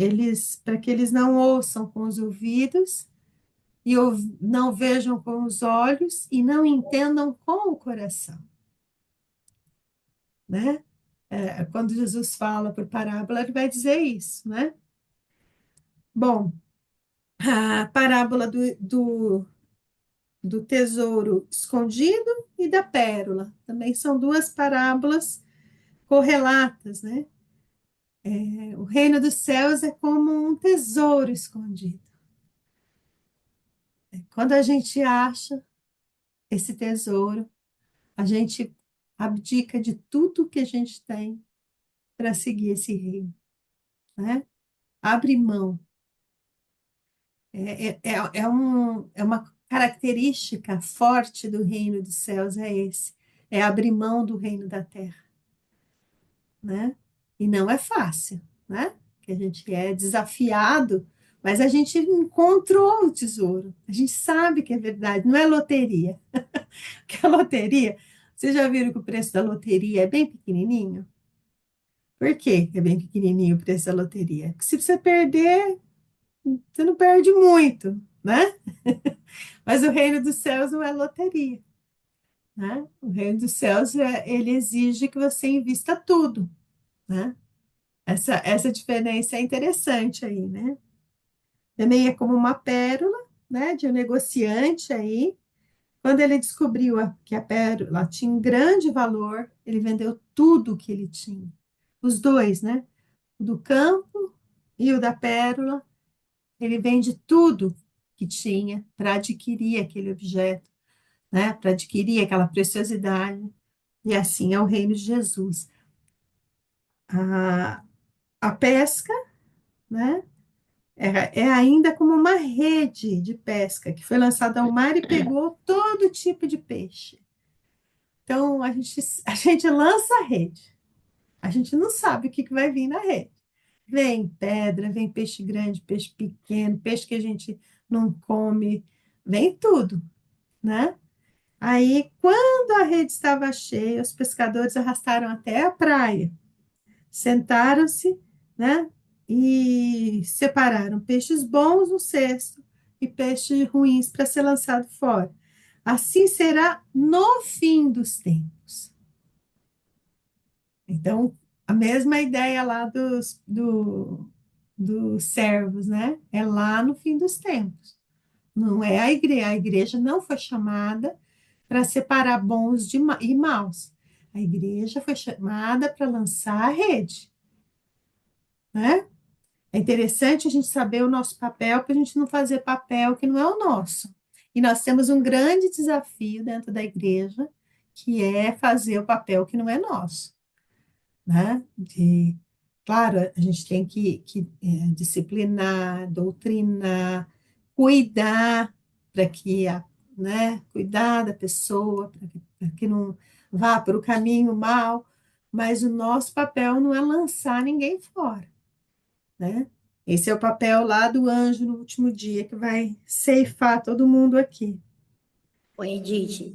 para que eles não ouçam com os ouvidos e não vejam com os olhos e não entendam com o coração, né? Quando Jesus fala por parábola, ele vai dizer isso, né? Bom, a parábola do tesouro escondido e da pérola também são duas parábolas correlatas, né? O reino dos céus é como um tesouro escondido. Quando a gente acha esse tesouro, a gente abdica de tudo que a gente tem para seguir esse reino, né? Abre mão. É uma característica forte do reino dos céus, é esse. É abrir mão do reino da terra, né? E não é fácil, né? Que a gente é desafiado, mas a gente encontrou o tesouro. A gente sabe que é verdade, não é loteria. Que a loteria, vocês já viram que o preço da loteria é bem pequenininho? Por quê que é bem pequenininho o preço da loteria? Porque se você perder, você não perde muito, né? Mas o reino dos céus não é loteria, né? O reino dos céus, ele exige que você invista tudo, né? Essa diferença é interessante aí, né? Também é como uma pérola, né? De um negociante aí. Quando ele descobriu que a pérola tinha um grande valor, ele vendeu tudo o que ele tinha. Os dois, né? O do campo e o da pérola. Ele vende tudo que tinha para adquirir aquele objeto, né? Para adquirir aquela preciosidade. E assim é o reino de Jesus. A, a pesca, né? É ainda como uma rede de pesca que foi lançada ao mar e pegou todo tipo de peixe. Então, a gente lança a rede. A gente não sabe o que vai vir na rede. Vem pedra, vem peixe grande, peixe pequeno, peixe que a gente não come, vem tudo, né? Aí, quando a rede estava cheia, os pescadores arrastaram até a praia, sentaram-se, né? E separaram peixes bons no cesto e peixes ruins para ser lançado fora. Assim será no fim dos tempos. Então, a mesma ideia lá dos servos, né? É lá no fim dos tempos. Não é a igreja. A igreja não foi chamada para separar bons e maus. A igreja foi chamada para lançar a rede, né? É interessante a gente saber o nosso papel para a gente não fazer papel que não é o nosso. E nós temos um grande desafio dentro da igreja, que é fazer o papel que não é nosso, né? Claro, a gente tem que disciplinar, doutrinar, cuidar para que cuidar da pessoa, para que não vá para o caminho mal, mas o nosso papel não é lançar ninguém fora, né? Esse é o papel lá do anjo no último dia, que vai ceifar todo mundo aqui. Ô, Edith,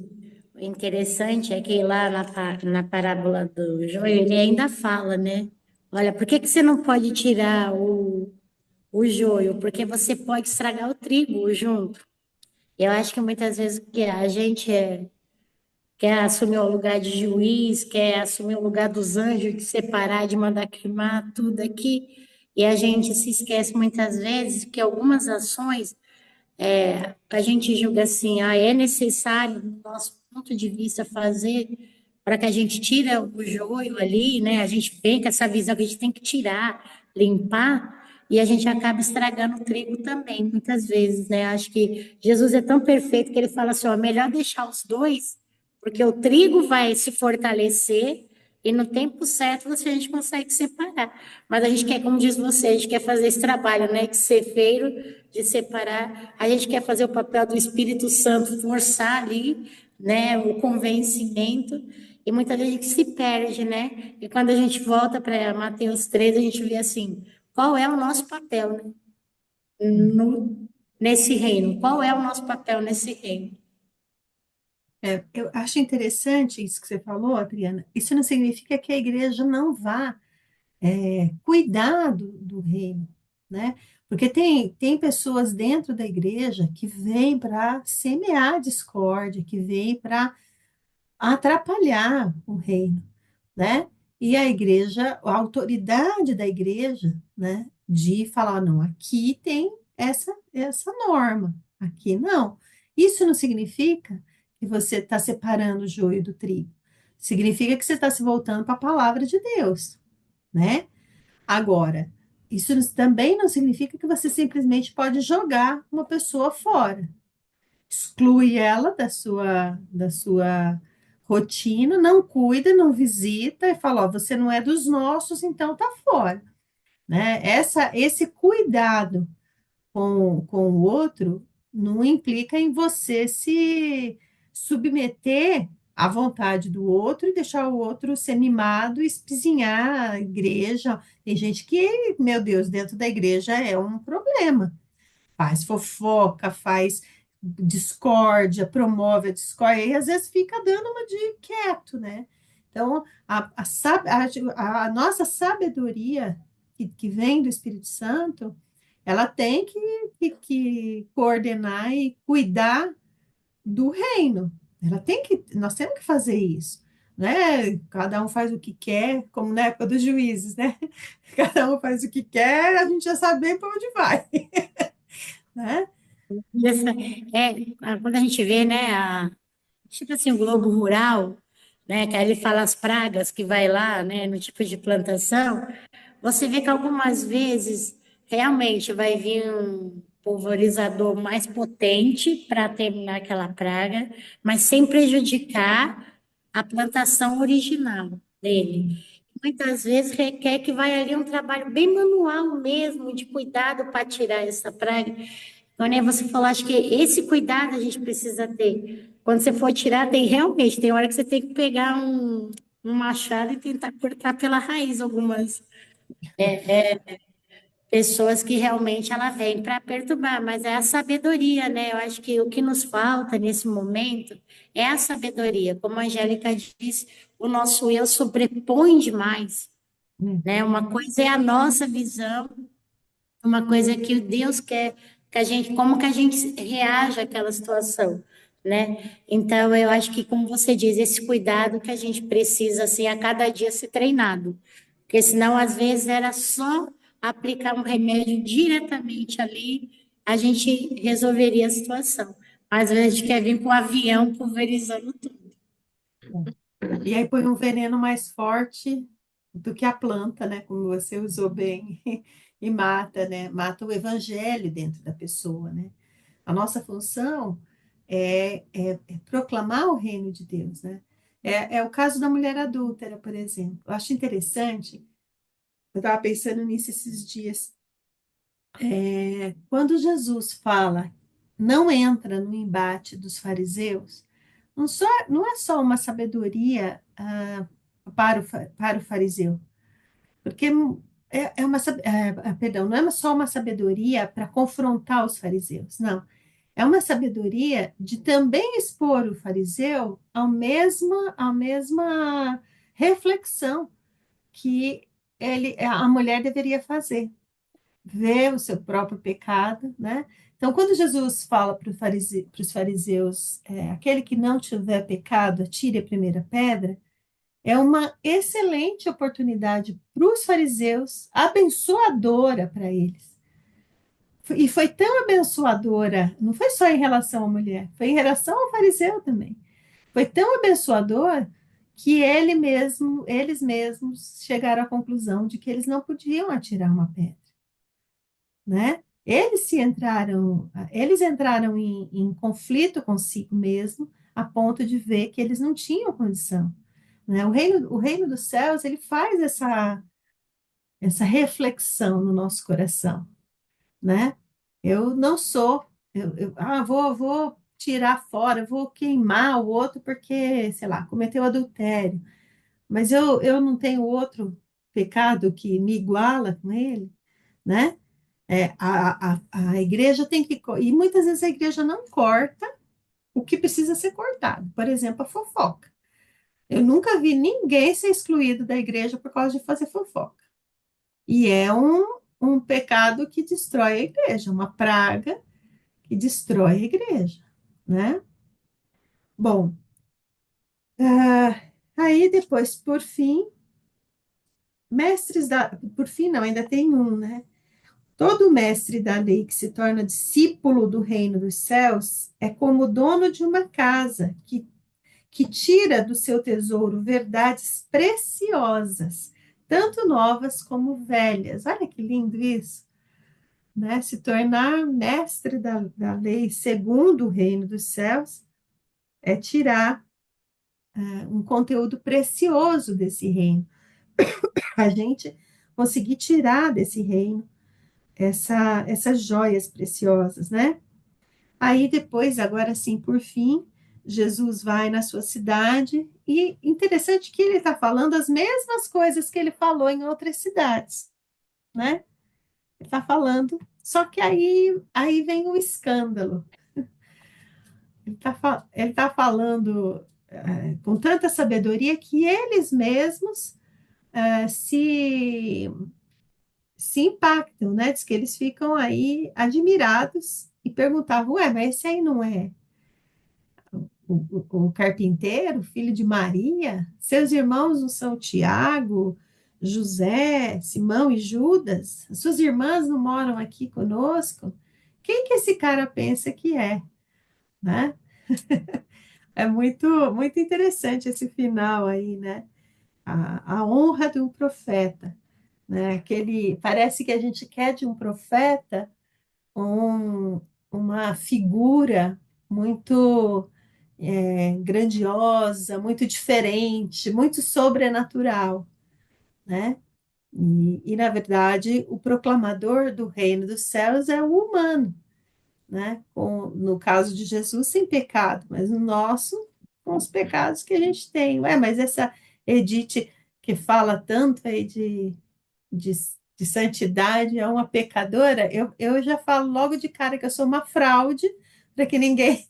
o interessante é que lá na parábola do joio, ele ainda fala, né? Olha, por que que você não pode tirar o joio? Porque você pode estragar o trigo junto. Eu acho que muitas vezes que a gente quer assumir o lugar de juiz, quer assumir o lugar dos anjos, de separar, de mandar queimar tudo aqui, e a gente se esquece muitas vezes que algumas ações a gente julga assim, é necessário, do nosso ponto de vista, fazer para que a gente tire o joio ali, né? A gente vem com essa visão que a gente tem que tirar, limpar, e a gente acaba estragando o trigo também, muitas vezes, né? Acho que Jesus é tão perfeito que ele fala assim, ó, melhor deixar os dois, porque o trigo vai se fortalecer e no tempo certo a gente consegue separar. Mas a gente quer, como diz você, a gente quer fazer esse trabalho, né? De cefeiro, de separar. A gente quer fazer o papel do Espírito Santo, forçar ali, né? O convencimento. E muitas vezes a gente se perde, né? E quando a gente volta para Mateus 3, a gente vê assim, qual é o nosso papel, né? Nesse reino? Qual é o nosso papel nesse reino? Eu acho interessante isso que você falou, Adriana. Isso não significa que a igreja não vá cuidar do reino, né? Porque tem pessoas dentro da igreja que vêm para semear discórdia, que vêm para atrapalhar o reino, né? E a igreja, a autoridade da igreja, né, de falar, não, aqui tem essa norma, aqui não. Isso não significa que você está separando o joio do trigo. Significa que você está se voltando para a palavra de Deus, né? Agora, isso também não significa que você simplesmente pode jogar uma pessoa fora. Exclui ela da sua rotina, não cuida, não visita e fala, ó, você não é dos nossos, então tá fora, né? Esse cuidado com o outro não implica em você se submeter à vontade do outro e deixar o outro ser mimado, espizinhar a igreja. Tem gente que, meu Deus, dentro da igreja é um problema. Faz fofoca, faz discórdia, promove a discórdia, e às vezes fica dando uma de quieto, né? Então, a nossa sabedoria, que vem do Espírito Santo, ela tem que coordenar e cuidar do reino. Nós temos que fazer isso, né? Cada um faz o que quer, como na época dos juízes, né? Cada um faz o que quer, a gente já sabe bem para onde vai, né? Essa- quando a gente vê, né, tipo assim, o Globo Rural, né, que aí ele fala as pragas que vai lá, né, no tipo de plantação, você vê que algumas vezes realmente vai vir um pulverizador mais potente para terminar aquela praga, mas sem prejudicar a plantação original dele. Muitas vezes requer que vai ali um trabalho bem manual mesmo, de cuidado para tirar essa praga. Então, né, você falou, acho que esse cuidado a gente precisa ter. Quando você for tirar, tem hora que você tem que pegar um machado e tentar cortar pela raiz algumas pessoas que realmente ela vem para perturbar, mas é a sabedoria, né? Eu acho que o que nos falta nesse momento é a sabedoria. Como a Angélica disse, o nosso eu sobrepõe demais, né? Uma coisa é a nossa visão, uma coisa é que Deus quer que a gente, como que a gente reage àquela situação, né? Então, eu acho que, como você diz, esse cuidado que a gente precisa, assim, a cada dia ser treinado. Porque senão, às vezes, era só aplicar um remédio diretamente ali, a gente resolveria a situação. Mas às vezes a gente quer vir com um avião pulverizando tudo. E aí põe um veneno mais forte do que a planta, né? Como você usou bem, e mata, né? Mata o evangelho dentro da pessoa, né? A nossa função é proclamar o reino de Deus, né? É o caso da mulher adúltera, por exemplo. Eu acho interessante, eu estava pensando nisso esses dias. Quando Jesus fala, não entra no embate dos fariseus, não é só uma sabedoria para o fariseu, porque perdão, não é só uma sabedoria para confrontar os fariseus, não. É uma sabedoria de também expor o fariseu à mesma reflexão que a mulher deveria fazer, ver o seu próprio pecado, né? Então, quando Jesus fala para os fariseus, aquele que não tiver pecado, atire a primeira pedra, é uma excelente oportunidade para os fariseus, abençoadora para eles. E foi tão abençoadora, não foi só em relação à mulher, foi em relação ao fariseu também. Foi tão abençoador que eles mesmos chegaram à conclusão de que eles não podiam atirar uma pedra, né? Eles entraram em conflito consigo mesmo, a ponto de ver que eles não tinham condição, né? O reino dos céus, ele faz essa reflexão no nosso coração, né? Eu não sou, vou tirar fora, vou queimar o outro porque, sei lá, cometeu adultério, mas eu não tenho outro pecado que me iguala com ele, né? A igreja tem que, e muitas vezes a igreja não corta o que precisa ser cortado. Por exemplo, a fofoca. Eu nunca vi ninguém ser excluído da igreja por causa de fazer fofoca. E é um pecado que destrói a igreja, uma praga que destrói a igreja, né? Bom, aí depois, por fim, por fim não, ainda tem um, né? Todo mestre da lei que se torna discípulo do reino dos céus é como o dono de uma casa que tira do seu tesouro verdades preciosas, tanto novas como velhas. Olha que lindo isso, né? Se tornar mestre da lei segundo o reino dos céus é tirar um conteúdo precioso desse reino. A gente conseguir tirar desse reino essas joias preciosas, né? Aí depois, agora sim, por fim, Jesus vai na sua cidade e interessante que ele está falando as mesmas coisas que ele falou em outras cidades, né? Ele está falando, só que aí vem o escândalo. Ele tá falando com tanta sabedoria que eles mesmos se impactam, né? Diz que eles ficam aí admirados e perguntavam, ué, mas esse aí não é o carpinteiro, filho de Maria? Seus irmãos não são Tiago, José, Simão e Judas? Suas irmãs não moram aqui conosco? Quem que esse cara pensa que é, né? É muito interessante esse final aí, né? A honra de um profeta, né? Parece que a gente quer de um profeta um, uma figura muito grandiosa, muito diferente, muito sobrenatural, né? Na verdade, o proclamador do reino dos céus é o humano, né? No caso de Jesus, sem pecado, mas no nosso, com os pecados que a gente tem. Ué, mas essa Edith que fala tanto aí de, de santidade é uma pecadora, eu já falo logo de cara que eu sou uma fraude para que ninguém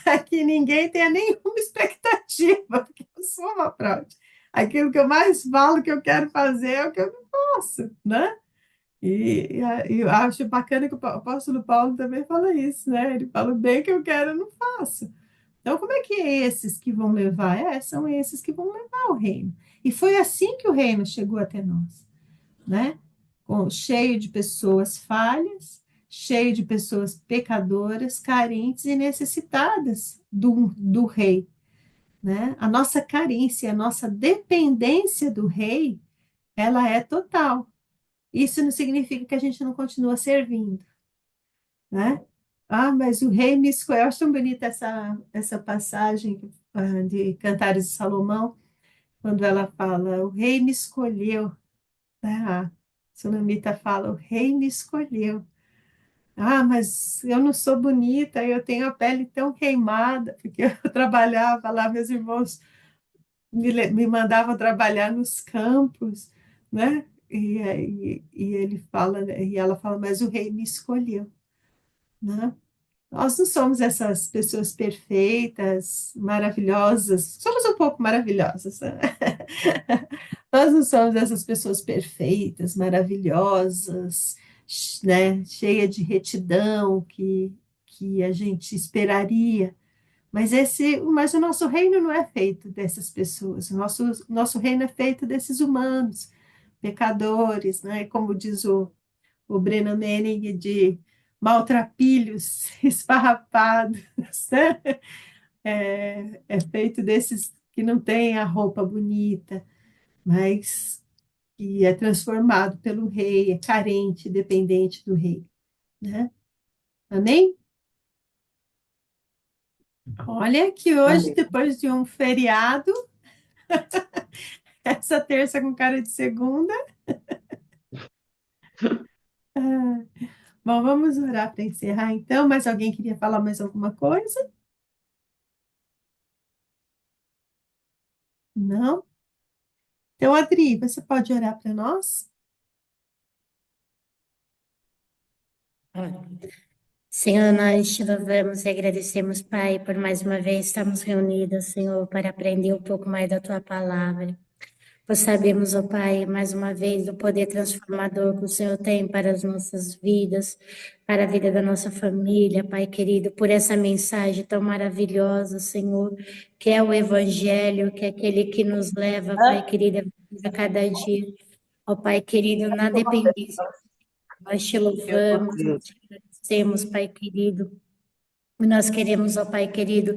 para que ninguém tenha nenhuma expectativa, porque eu sou uma fraude. Aquilo que eu mais falo que eu quero fazer é o que eu não posso, né? E eu acho bacana que o apóstolo Paulo também fala isso, né? Ele fala, o bem que eu quero, eu não faço. Então, como é que é esses que vão levar? São esses que vão levar o reino. E foi assim que o reino chegou até nós, né? Cheio de pessoas falhas, cheio de pessoas pecadoras, carentes e necessitadas do rei, né? A nossa carência, a nossa dependência do rei, ela é total. Isso não significa que a gente não continua servindo, né? Ah, mas o rei me escolheu. Eu acho tão bonita essa passagem de Cantares de Salomão, quando ela fala, o rei me escolheu. A Sunamita fala, o rei me escolheu. Ah, mas eu não sou bonita, eu tenho a pele tão queimada, porque eu trabalhava lá, meus irmãos me mandavam trabalhar nos campos, né? E ele fala, né, e ela fala, mas o rei me escolheu, né? Nós não somos essas pessoas perfeitas, maravilhosas, somos um pouco maravilhosas, né? Nós não somos essas pessoas perfeitas, maravilhosas, né? Cheia de retidão que a gente esperaria. Mas o nosso reino não é feito dessas pessoas. O nosso reino é feito desses humanos, pecadores, né? Como diz o Brennan Manning, de maltrapilhos esfarrapados, né? É feito desses que não têm a roupa bonita, mas que é transformado pelo rei, é carente, dependente do rei, né? Amém? Olha que hoje, Amém. depois de um feriado, essa terça com cara de segunda, bom, vamos orar para encerrar então. Mais alguém queria falar mais alguma coisa? Não? Então, Adri, você pode orar para nós? Senhor, nós te louvamos e agradecemos, Pai, por mais uma vez estarmos reunidas, Senhor, para aprender um pouco mais da tua palavra. Pois sabemos, ó Pai, mais uma vez, do poder transformador que o Senhor tem para as nossas vidas, para a vida da nossa família, Pai querido, por essa mensagem tão maravilhosa, Senhor, que é o Evangelho, que é aquele que nos leva, Pai querido, a cada dia. Ó Pai querido, na dependência, nós te louvamos, nós te agradecemos, Pai querido. E nós queremos, ó Pai querido,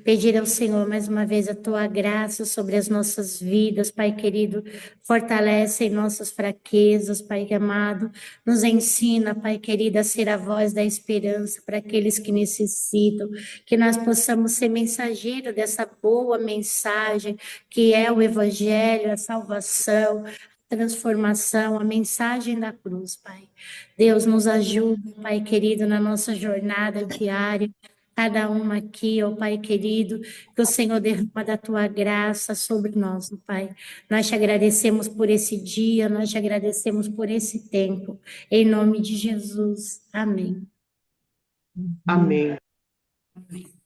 pedir ao Senhor mais uma vez a tua graça sobre as nossas vidas, Pai querido. Fortalece em nossas fraquezas, Pai amado. Nos ensina, Pai querido, a ser a voz da esperança para aqueles que necessitam. Que nós possamos ser mensageiro dessa boa mensagem que é o Evangelho, a salvação, a transformação, a mensagem da cruz, Pai. Deus nos ajuda, Pai querido, na nossa jornada diária. Cada uma aqui, ó Pai querido, que o Senhor derrama da tua graça sobre nós, ó Pai. Nós te agradecemos por esse dia, nós te agradecemos por esse tempo. Em nome de Jesus. Amém. Amém. Amém.